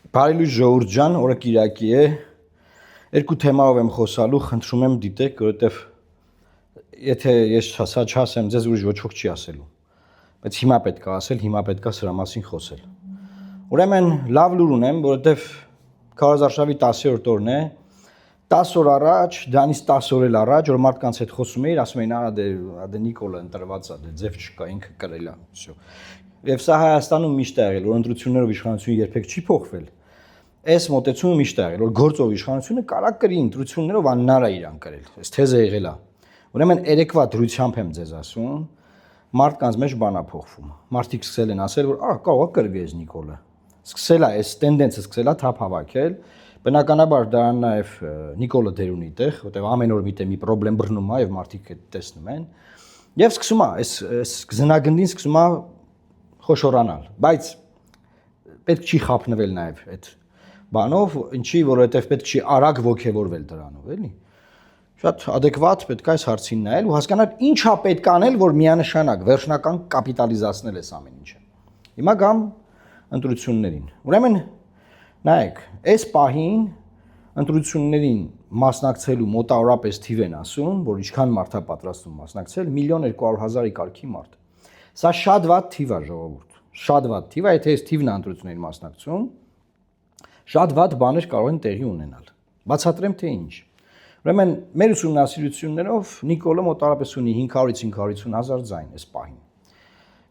Բարելույս ժողովուրդ ջան, օրը Կիրակի է։ Երկու թեմայով եմ խոսալու, խնդրում եմ դիտեք, որովհետև եթե ես սա չասեմ, ձեզ ուրիշ ոչ ոք չի ասելու։ Բայց հիմա պետք է ասել, հիմա պետք է սրա մասին խոսել։ Ուրեմն լավ լուր ունեմ, որովհետև քարոզարշավի 10-րդ օրն է։ 10 օր առաջ, դրանից 10 օր էլ առաջ, որ մարդկանց հետ խոսում էի, ասում էին, դե Նիկոլը ընտրված է, դե ձև չկա, ինքը կրել է, всё։ Եվ սա Հայաստանում միշտ է եղել, որ ընտրություններով իշխանությունը երբեք չի փոխվել։ Այս մոտեցումը միշտ է եղել, որ գործող իշխանությունը կարա կրի ընտրություններով անհնար է իրան կրել։ Այս թեզը եղել է։ Ուրեմն երեկվա դրությամբ եմ ձեզ ասում, մարդկանց մեջ բան է փոխվում։ Մարդիկ սկսել են ասել, որ կարող է կրվի այս Նիկոլը։ Սկսել է այս տենդենսը սկսել է թափ հավաքել։ Բնականաբար դրան նաև Նիկոլը դեր ունի տեղ, որտեղ ամեն օր մի պրոբլեմ բռնում է եւ մարդիկ այդ տեսնում են։ Եվ սկսում է այս զնագնդին սկսում է խոշորանալ, բայց պետք չի խափնվել նաև այդ բանով, ինչի, որովհետև պետք չի արագ ոգևորվել դրանով, էլի։ Շատ adekvat պետք է այս հարցին նայել ու հասկանալ ինչա պետք անել, որ միանշանակ վերջնական կապիտալիզացնել այս ամեն ինչը։ Հիմա գամ ընտրություններին։ Ուրեմն նայեք, այս պահին ընտրություններին մասնակցելու մոտավորապես թիվ են ասում, որ ինչքան մարդ է պատրաստվում մասնակցել, 1.200.000-ի կարգի մարդ։ Սա շատ վատ թիվ է, ժողովուրդ։ Շատ վատ թիվ է, եթե այս թիվն է ընտրություններին մասնակցում, շատ վատ բաներ կարող են տեղի ունենալ։ Բացատրեմ թե ինչ։ Ուրեմն մեր ուսումնասիրություններով Նիկոլը մոտավորապես ունի 500-550.000 ձայն այս պահին։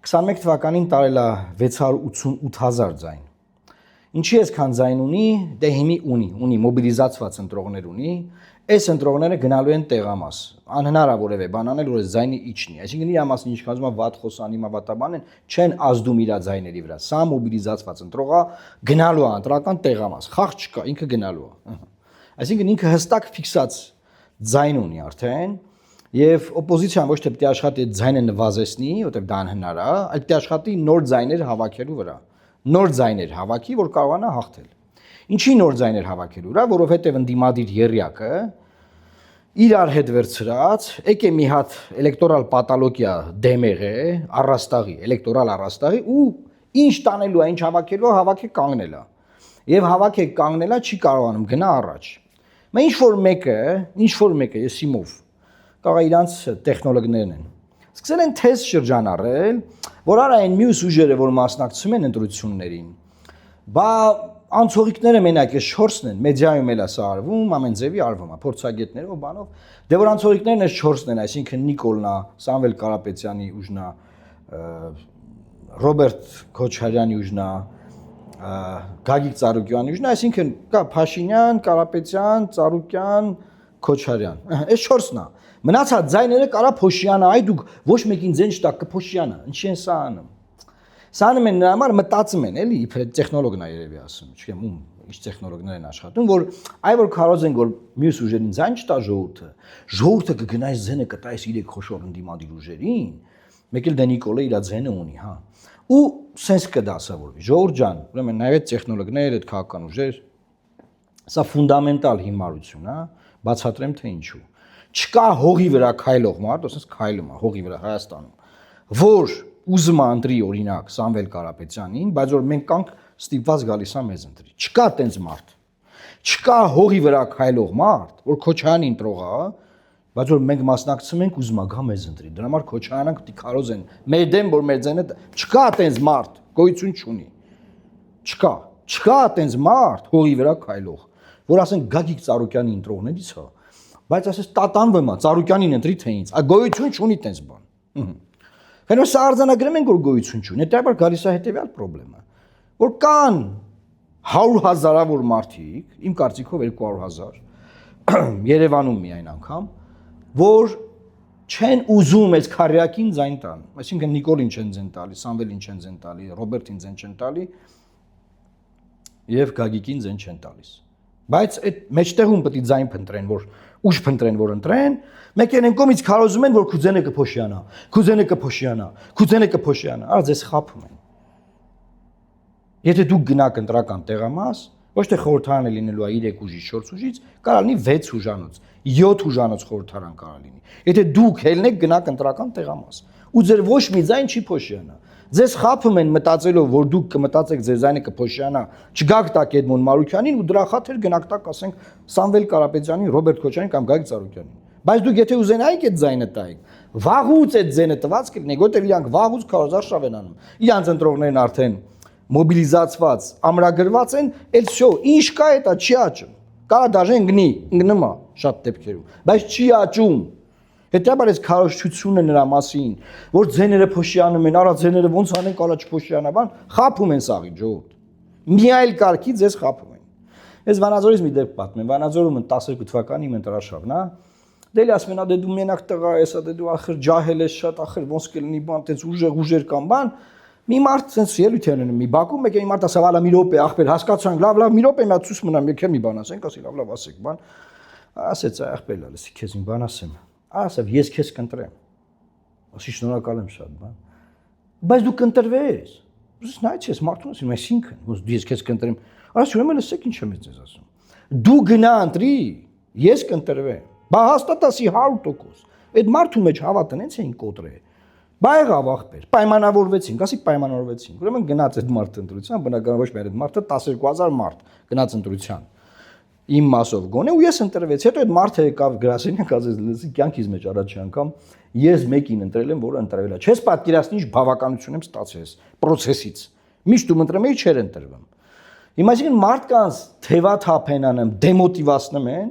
21 թվականին տարել է 688.000 ձայն։ Ինչի այսքան ձայն ունի, դե հիմի ունի մոբիլիզացված ընտրողներ ունի, այս ընտրողները գնալու են տեղամաս։ Անհնար է որևէ բան անել, որ այս ձայնը իջնի։ Այսինքն իր մասին ինչ կասում է վատ խոսան, հիմա վատաբան են, չեն ազդում իր ձայների վրա։ Սա մոբիլիզացված ընտրողը գնալու է ընտրական տեղամաս։ Խաղ չկա, ինքը գնալու է։ Այսինքն ինքը հստակ ֆիքսած ձայն ունի արդեն, եւ օպոզիցիան ոչ թե պետք է աշխատի այդ ձայնը նվազեցնի, որտեղ դա անհնար է, այլ պետք է աշխատի նոր ձայներ հավաքելու վրա։ Նոր ձայներ հավաքի, որ կարողանա հաղթել։ Ինչի նոր ձայներ հավաքելու վրա, որովհետև ընդդիմադիր եռյակը իրար հետ վերցրած, եկե մի հատ էլեկտորալ պաթոլոգիա դեմեղ է, առաստաղի, էլեկտորալ առաստաղի ու ինչ տանելու է, ինչ հավաքելու է, հավաքի կանգնելա։ Եվ հավաքի կանգնելա չի կարողանում գնա առաջ։ Մա ինչ որ մեկը, ես իմով, կարող է իրանց տեխնոլոգներն են։ Սկսել են թեզ շրջանառել, որ արա այն մյուս ուժերը, որ մասնակցում են ընտրություններին, բա անցողիկները մենակ է 4-ն են, մեդիայում էլ է սա արվում, ամեն ձևի արվում է, փորձագետներով, բանով, դե որ անցողիկներն այս 4-ն են, այսինքն Նիկոլն է, Սամվել Կարապետյանի ուժն է, Ռոբերտ Քոչարյանի ուժն է, Գագիկ Ծառուկյանի ուժն է, այսինքն կա Փաշինյան, Կարապետյան, Ծառուկյան, Քոչարյան, այս 4-ն է։ Մնացած ձայները կարա Փոշյանը, այ դուք ոչ մեկին ձեն չտակ կփոշյանը, ինչի են սա անում։ Սա անում են նրա համար մտածում են, էլի, իբր տեխնոլոգն է երևի ասում, չգիտեմ ում ինչ տեխնոլոգներ են աշխատում, որ այ որ քարոզեն, որ մյուս ուժերին ձայն չտա ժողովուրդը կգնա այս ձենը կտա այս 3 խոշոր ընդդիմադիր ուժերին, մեկ էլ դե Նիկոլը իր ձենը ունի, հա։ Ու սենս կդասավորվի։ Ժողովուրդ ջան, ուրեմն նաև այդ տեխնոլոգներ, այդ քաղաքական ուժեր, սա ֆունդամենտալ հիմարություն է, բացատրեմ թե ինչու։ Չկա հողի վրա քայլող մարդ, ասես քայլում է հողի վրա Հայաստանում, որ ուզում է ընտրի օրինակ Սամվել Կարապետյանին, բայց որ մենք կանք ստիպված գալիս է մեզ ընտրի։ Չկա տենց մարդ։ Չկա հողի վրա քայլող մարդ, որ Քոչարյանին տրողա, բայց որ մենք մասնակցում ենք ուզում է գա մեզ ընտրի։ Դրա համար Քոչարյանն պետք է քարոզեն մեր դեմ, որ մեր ձենը չկա տենց մարդ, գոյություն չունի։ Չկա տենց մարդ հողի վրա քայլող, որ ասեն Գագիկ Ծառուկյանի ընտրողներից է, բայց ասես տատանվում է Ծառուկյանին ընտրի թե ինձ։ Ա գոյություն չունի տենց բան։ Հենց սա արձանագրում ենք որ գոյություն չունի, հետո գալիս է հետեւյալ խնդրեմը, որ կան 100,000-ավոր մարդիկ, իմ կարծիքով 200,000 Երևանում միայն անգամ, որ չեն ուզում այս քարյակին ձայն տան, այսինքն Նիկոլին չեն ձեն տալի, Սամվելին չեն ձեն տալի, Ռոբերտին ձեն չեն տալի եւ Գագիկին ձեն չեն տալիս։ Բայց այդ մեջտեղում պետք է ձայն փնտրեն, որ ուժ փնտրեն, որ ընտրեն, մեկ են կողմից քարոզում են, որ քուզենը կփոշյանա, արա ձեզ խափում են։ Եթե դուք գնաք ընտրական տեղամաս, ոչ թե խորհրդարանը լինելու է 3 ուժից, 4 ուժից, կարող լինի 6 ուժանոց, 7 ուժանոց խորհրդարան կարող լինի։ Եթե դուք հելնեք գնաք ընտրական տեղամաս, Ու ձեր ոչ մի ձայն չի փոշիանա։ Ձեզ խափում են մտածելով, որ դուք կմտածեք ձեր ձայնը կփոշիանա, չգաք տակ Էդմոն Մարուկյանին ու դրա խաթեր գնաք տակ, ասենք Սամվել Կարապետյանին, Ռոբերտ Քոչարյանին կամ Գագիկ Ծառուկյանին։ Բայց դուք եթե ուզենայիք այդ ձայնը տայիք, վաղուց այդ ձայնը տված կլինի, որտեղ իրանք վաղուց 4000 շավ են անում։ Իրանք ընտրողներն արդեն մոբիլիզացված, ամրագրված են, էլ всё, ինչ կա դա չի աճում։ Կարա դաժեն գնի, ընկնում է շատ դեպքերում, բայց չի աճում։ Հետաբար այս քարոզչությունը նրա մասին, որ ձեները փոշիանում են, արա ձեները ոնց անեն, կարա չփոշիանա, բան, խափում են սաղի ժողովուրդ։ Մի այլ կարգի ձեզ խափում են։ Ես Վանաձորից մի դեպք պատմեմ, Վանաձորում 12 թվականին իմ ընտրաշավն է, դե ասում են, դե դու մենակ տղա ես, դե դու ախր ջահել ես շատ, ախր ոնց կլինի բան, տենց ուժեր կամ բան։ Մի մարդ sense ելույթ են անում, մի բակում մեկ մի մարդ ասավ, ալա մի րոպե, ախպեր, հասկացանք, լավ, մի րոպե, մի հատ ցույց մնամ, եկեք մի բան ասենք, ասի լավ, ասեք, բան։ Ասեց, ախպեր, լալսի քեզ մի բան ասեմ։ Ասավ, ես քեզ կընտրեմ։ Ասի շնորհակալ եմ շատ, բան։ Բայց դու կընտրվես։ Ուսից նայեցես մարդուն ասում, այսինքն, ոնց ես քեզ կընտրեմ։ Արա ուրեմն լսեք ինչ եմ ես ասում։ Դու գնա ընտրի, ես կընտրվեմ։ Բա հաստատ ասի 100%։ Այդ մարդու մեջ հավատն հենց էին կոտրել։ Բա եղավ ախպեր, պայմանավորվեցինք, ասի պայմանավորվեցինք։ Ուրեմն գնաց այդ մարդը ընտրության, բնականաբար ոչ միայն այդ մարդը 12000 մարդ գնաց ընտրության։ Իմ մասով գոնե ու ես ընտրվեց։ Հետո այդ մարդը եկավ գրասենյակ, ասեց լսի կյանքից մեջ առաջի անգամ ես մեկին ընտրել եմ, որը ընտրվել է։ Չես պատկերացնի ինչ բավականություն եմ ստացել process-ից։ Միշտ ում ընտրում էի չեր ընտրվում։ Հիմա այսինքն մարդկանց թևաթափ են անում, դեմոտիվացնում են,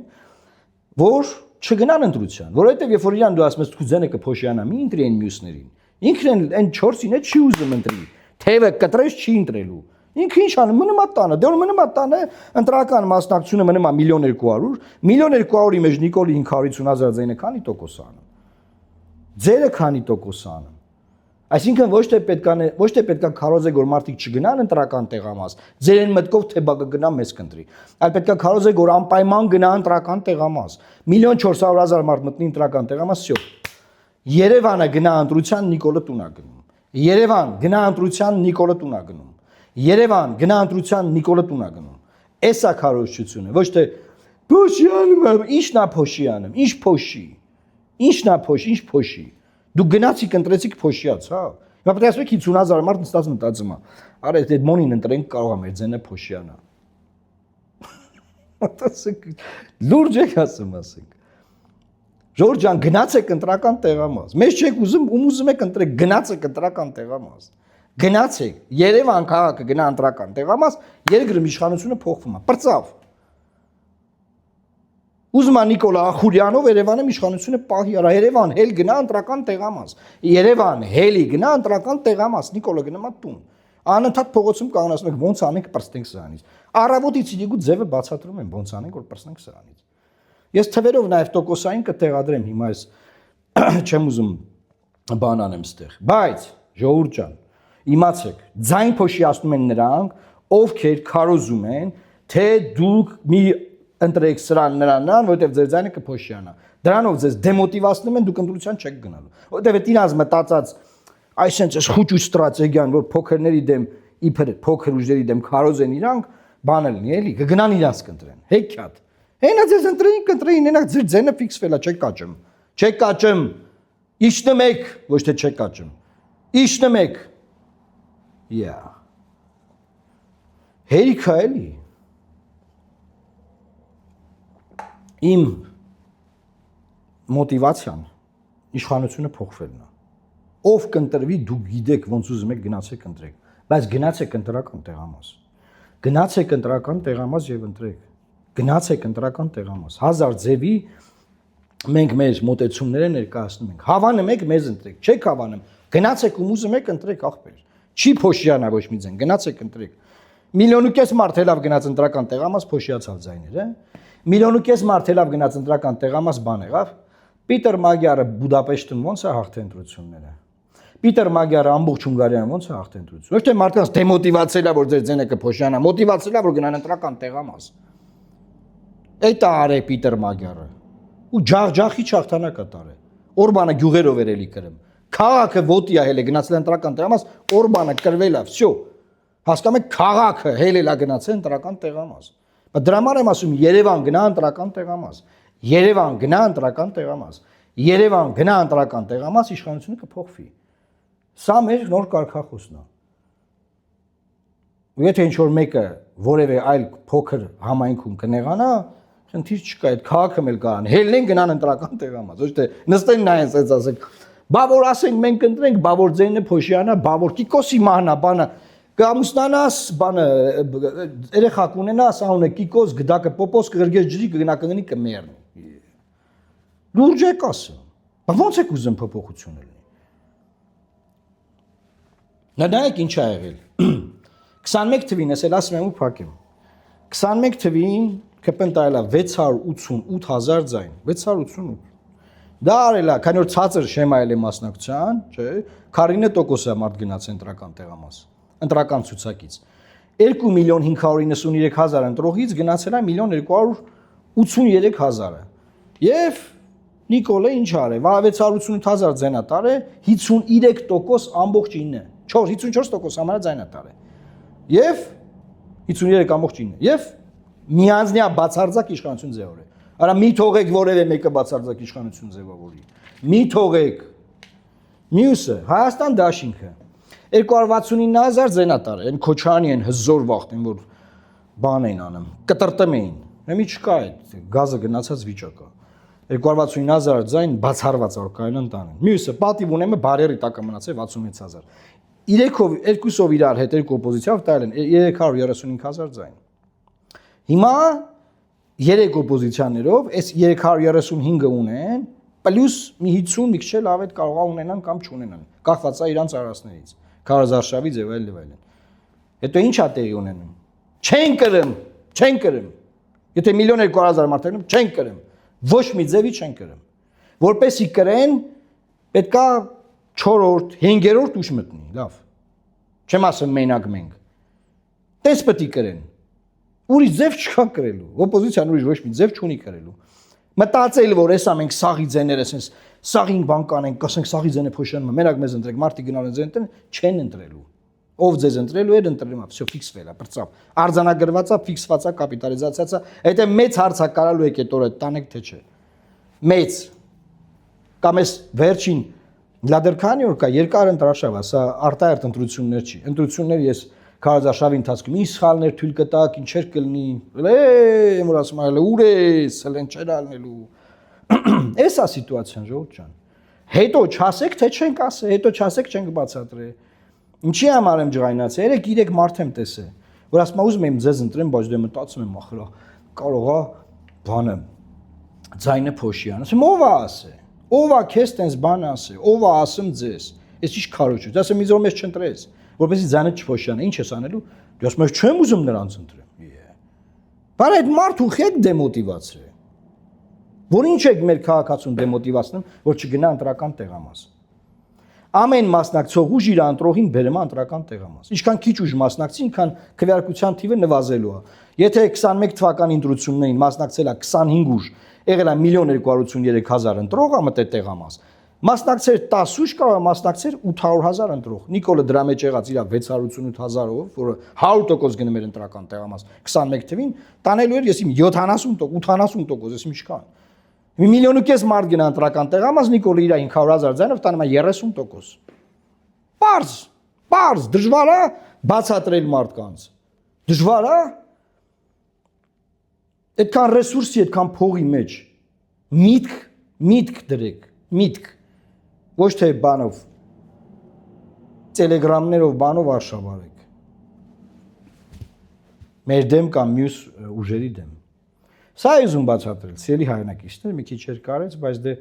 որ չգնան ընտրության, որովհետև երբ որ իրան դու ասում ես դու ձենը կփոշիանա, մի ընտրի այն մյուսներին։ Ինքն այն 4-ին է չի ուզում ընտրի։ Թևը կտրես չի ընտրելու։ Ինքը ինչ անում, մնում է տանը, դե որ մնում է տանը, ընտրական մասնակցությունը մնում է 1.200.000, 1.200-ի մեջ Նիկոլի 550,000 ձայնը քանի տոկոս անում։ Ձերը քանի տոկոս անում։ Այսինքն ոչ թե պետքա քարոզեք, որ մարդիկ չգնան ընտրական տեղամաս, ձերեն մտքով թե բա կգնա մեզ կընտրի, այլ պետքա քարոզեք, որ անպայման գնա ընտրական տեղամաս։ 1.400.000 մարդ մտնի ընտրական տեղամաս, всё։ Երևանը գնա ընտրության, Նիկոլը տուն է գնում։ Երևան գնա ընտրության, Նիկոլը տուն է գնում։ Երևան գնա ընտրության, Նիկոլը տուն է գնում։ Էսա քարոզչությունը, ոչ թե փոշիանում, ի՞նչն է փոշիանում, ինչ փոշի։ Ի՞նչն է փոշի, ինչ փոշի։ Դու գնացիք ընտրեցիք փոշիած, հա։ Հիմա պետք է ասեք 50,000 մարդ նստած մտածում է։ Արա այդ մոնին ընտրենք կարող է մեր ձենը փոշիանա։ Ասեք լուրջ եք ասենք։ Ժորժ ջան, գնացեք ընտրական տեղամաս։ Մեզ չեք ուզում, ուզում եք ընտրեք, գնացեք ընտրական տեղամաս։ Գնացեք, Երևան քաղաքը գնա ընտրական տեղամաս, երկրում իշխանությունը փոխվում է։ Պրծավ։ Ուզում է Նիկոլա Ախուրյանով Երևանում իշխանությունը պահի, արա Երևան հել գնա ընտրական տեղամաս։ Երևան հելի գնա ընտրական տեղամաս, Նիկոլը գնա տուն։ Անընդհատ փողոցում կանգնացնում եք ոնց անենք պրծնենք սրանից։ Առավոտից իդիգու ձևը բացատրում են ոնց անենք որ պրծնենք սրանից։ Ես թվերով նաև տոկոսային կտեղադրեմ հիմա այս չեմ ուզում բան անեմ ստեղ, բայց ժողովուրդ ջան, իմացեք, ձայն փոշիացնում են նրանք, ովքեր քարոզում են, թե դուք մի ընտրեք սրան նրան, որովհետև ձեր ձայնը կփոշիանա։ Դրանով ձեզ դեմոտիվացնում են, դուք ընտրության չեք գնալու։ Որովհետև այդ իրաց մտածած այսինքն այս խուճուճ ստրատեգիան, որ փոքրների դեմ իբր փոքր ուժերի դեմ քարոզեն իրանք, բանը լինի, էլի, կգնան իրանց կընտրեն։ Հեքիաթ։ Հենա ձեզ ընտրեին, նենակ ձեր ձենը ֆիքսվել է, չեք կաճում։ Չեք կաճում։ Իշտնում եք, ոչ թե չեք կաճում։ Իշտնում եք։ Yeah. Հերիքա էլի։ Իմ մոտիվացիան իշխանությունը փոխվելն է։ Ով կընտրվի, դուք գիտեք ոնց ուզում եք գնացեք ընտրեք, բայց գնացեք ընտրական տեղամաս։ Գնացեք ընտրական տեղամաս եւ ընտրեք։ Գնացեք ընտրական տեղամաս։ 1000 ձևի մենք մեր մոտեցումները ներկայացնում ենք։ Հավանում եք, մեզ ընտրեք։ Չեք հավանում, գնացեք ում ուզում եք ընտրեք ախպեր։ Չի փոշիանա ոչ մի ձեն, գնացեք ընտրեք։ 1.5 միլիոն մարդ հելավ գնաց ընտրական տեղամաս փոշիացավ ձայները, 1.5 միլիոն մարդ հելավ գնաց ընտրական տեղամաս բան եղավ։ Պիտեր Մագյարը Բուդապեշտում ոնց է հաղթել ընտրությունները։ Պիտեր Մագյարը ամբողջ Հունգարիայում ոնց է հաղթել ընտրությունները։ Ոչ թե մարդկանց դեմոտիվացել է, որ ձեր ձենը կփոշիանա, մոտիվացել է, որ գնան ընտրական տեղամաս։ Էտա արե Պիտեր Մագյարը։ Ու ջախջախի չաղթանակ կտարե։ Օրբանը գյուղերով էր էլի կրում։ Քաղաքը ոտիա հել է գնացել ընտրական տեղամաս, Օրբանը կրվել է, всё։ Հասկանում եք, քաղաքը հելել է գնացել ընտրական տեղամաս։ Բայց դրա համար եմ ասում Երևան գնա ընտրական տեղամաս։ Երևան գնա ընտրական տեղամաս։ Երևան գնա ընտրական տեղամաս, իշխանությունը կփոխվի։ Սա մեր նոր կարգախոսն է։ Ու եթե ինչ-որ մեկը որևէ այլ փոքր համայնքում կնեղանա, խնդիր չկա, այդ քաղաքը էլ կան, հելնեն գնան ընտրական տեղամաս, ոչ թե նստեն նայեն, ասես ասեք, բա որ ասենք մենք ընտրենք, բա որ ձենը փոշյանա, բա որ Կիկոսի մահնա, բանը կամուսնանաս, բանը երեխա կունենաս, անունը Կիկոս, գդակը Պոպոս կղրգես ջրի կգնա կգնի կմեռնի։ Լուրջ եք ասում։ Բա ո՞նց եք ուզում փոփոխություն լինի։ Նայեք ինչ ա եղել։ 21 թվին, ասել ասում եմ ու փակեմ։ 21 թվին կպնտայելա 688,000 ձայն, 688։ Դա արելա, քանի որ ցածր շեմայել է մասնակցության, չէ, 49% է մարդ գնաց ընտրական տեղամաս, ընտրական ցուցակից։ 2,593,000 ընտրողից գնացել է 1,283,000-ը։ Եվ Նիկոլը ինչ արել, 688,000 ձենա տարե, 53% ամբողջ 9, 54% համարը ձենա տարե։ Եվ 53,9 եւ միանձնյա բացարձակ իշխանություն ձևավորել։ Արա մի թողեք որևէ մեկը բացարձակ իշխանություն ձևավորի։ Մի թողեք։ Մյուսը Հայաստան դաշինքը 269,000 ձենատար, այն Քոչարյանի են հզոր վախտեն, որ բան են անում, կտրտում էին։ Հիմա չկա այդ գազը գնացած վիճակը։ 269,000 ձայն բացառված որ կային ընտանեն։ Մյուսը պատիվ ունեմը բարերի տակ մնացել 66,000։ Երկուսով իրար հետ երկու օպոզիցիայով տալ են 335,000 ձայն։ Հիմա երեք օպոզիցիաներով այս 335-ը ունեն, պլյուս մի 50 մի քիչ լավ այդ կարող ունենան կամ չունենան, կախված է իրանց արարածներից, քարոզարշավից եւ այլն։ Հետո ի՞նչ է տեղի ունենում։ Չեն կրում։ Եթե 1,200,000 մարդ են, չեն կրում։ Ոչ մի ձևի չեն կրում։ Որպեսի կրեն, պետքա 4-րդ, 5-րդ ուժ մտնի, լավ։ Չեմ ասում մենակ մենք։ Տես պետք է կրեն։ Ուրիշ ձև չկա կրելու, օպոզիցիան ուրիշ ոչ մի ձև չունի կրելու։ Մտածել որ էսա մենք սաղի ձեները ասենք սաղին բան կանենք, ասենք սաղի ձենը փոշյանը, մենակ մեզ ընտրեք, մարդիկ գնալ են ձեն ընտրեն, չեն ընտրելու։ Ով ձեզ ընտրելու էր ընտրելու, всё ֆիքսվել է, բրծավ։ Արձանագրված է, ֆիքսված է, կապիտալիզացիա է, այդ մեծ հարց է կարալու եք այդ օրը տանեք թե չէ։ Մեծ կամ էս վերջին լադերքանի որ կա երկար ընտրաշավ, սա արտահերտ ընտրություններ չի։ Ընտրություններ ես քարոզարշավի ընթացքում ինչ սխալներ թույլ կտակ, ինչեր կլինի, որ ասում այլ ուր ես, հենց չեր ալնելու։ Էս է սիտուացիան, ժողովուրդ ջան։ Հետո չասեք թե չենք ասել, հետո չասեք չենք բացատրել։ Ինչի համար եմ ջղայնացել, 3 մարդ եմ տեսել, որ ասում եմ ուզում եմ ձեզ ընտրեմ, բայց դե մտածում եմ ախր կարող է բանը ձայնը փոշյան։ Ասում ով է ասել։ Ով է քեզ տենց բան ասել, ով է ասում ձեզ։ Էս ինչ քարոճ է։ Ասեմ ինձ որ մեզ չընտրես, որպեսզի ձայնը չփոշյանը, ինչ ես անելու։ Դու ասում ես չեմ ուզում նրանց ընտրեմ։ Բայց այդ մարդու հետ դեմոտիվացրել։ Որ ինչ եք մեր քաղաքացուն դեմոտիվացնում, որ չգնա ընտրական տեղամաս։ Ամեն մասնակցող ուժ իր ընտրողին բերում է ընտրական տեղամաս։ Ինչքան քիչ ուժ մասնակցի, ինքան քվեարկության թիվը նվազելու է։ Եթե 21 թվականի ընտրություններին մասնակցել է 25 ուժ, եղել է 1,283,000 ընտրող, ամտե տեղամաս։ Մասնակցեր 10 ուժ կարող է մասնակցեր 800,000 ընտրող։ Նիկոլը դրա մեջ եղած իր 688,000-ով, որը 100% գնում էր ընտրական տեղամաս 21 թվին, տանելու էր եսի 70%, 80%, եսի ինչքան։ 1,5 միլիոն մարդ գնա ընտրական տեղամաս, Նիկոլը իր 500,000 ձայնով տանում է 30%։ Պարզ, դժվար է բացատրել մարդկանց։ Դժվար է։ Այդքան ռեսուրսի, այդքան փողի մեջ միտք դրեք, միտք։ Ոչ թե բանով, տելեգրամներով բանով արշավարեք։ Մեր դեմ կամ մյուս ուժերի դեմ։ Սա է ուզում բացատրել, սիրելի հայրենակիցներ, մի քիչ էր կարեց, բայց դե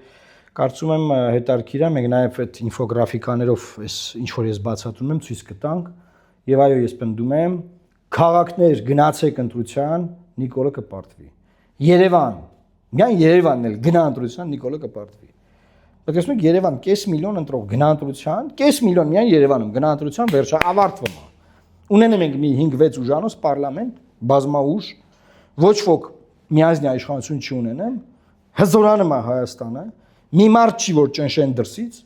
կարծում եմ հետաքրքիր է, մենք նաև այդ ինֆոգրաֆիկաներով այս ինչ որ ես բացատրում եմ, ցույց կտանք, եւ այո, ես պնդում եմ, քաղաքներ գնացեք ընտրության, Նիկոլը կպարտվի։ Երևան, միայն Երևանն էլ գնա ընտրության, Նիկոլը կպարտվի։ Բայց ասում եք Երևան կես միլիոն ընտրող գնա ընտրության, կես միլիոն միայն Երևանում գնա ընտրության, վերջը ավարտվում է։ Ունենում ենք մի 5-6 ուժանոց պարլամենտ, բազմաուժ, ոչ ոք միանձնյա իշխանություն չունենեն, հզորանում է Հայաստանը, մի մարդ չի որ ճնշեն դրսից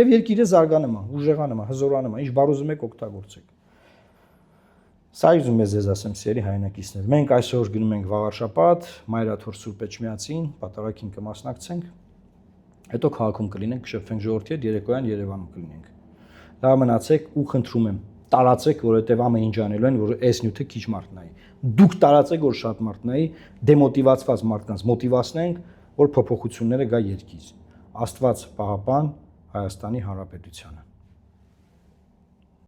եւ երկիրը զարգանում է, ուժեղանում է, հզորանում է, ինչ բառ ուզում եք օգտագործեք։ Սա ուզում եմ ձեզ ասեմ, սիրելի հայրենակիցներ, մենք այսօր գնում ենք Վաղարշապատ, Մայրաթոր Սուրբ Էջմիածին, պատարագին կմասնակցենք, հետո քաղաքում կլինենք, կշփվենք ժողովրդի հետ, երեկոյան Երևանում կլինենք։ լավ մնացեք ու խնդրում եմ տարածեք, որովհետև ամեն ինչ անելու են, որ այս նյութը քիչ մարդ նայի։ Դուք տարածեք, որ շատ մարդ նայի, դեմոտիվացված մարդկանց մոտիվացնենք, որ փոփոխությունները գա երկիր։ Աստված պահապան Հայաստանի Հանրապետությանը։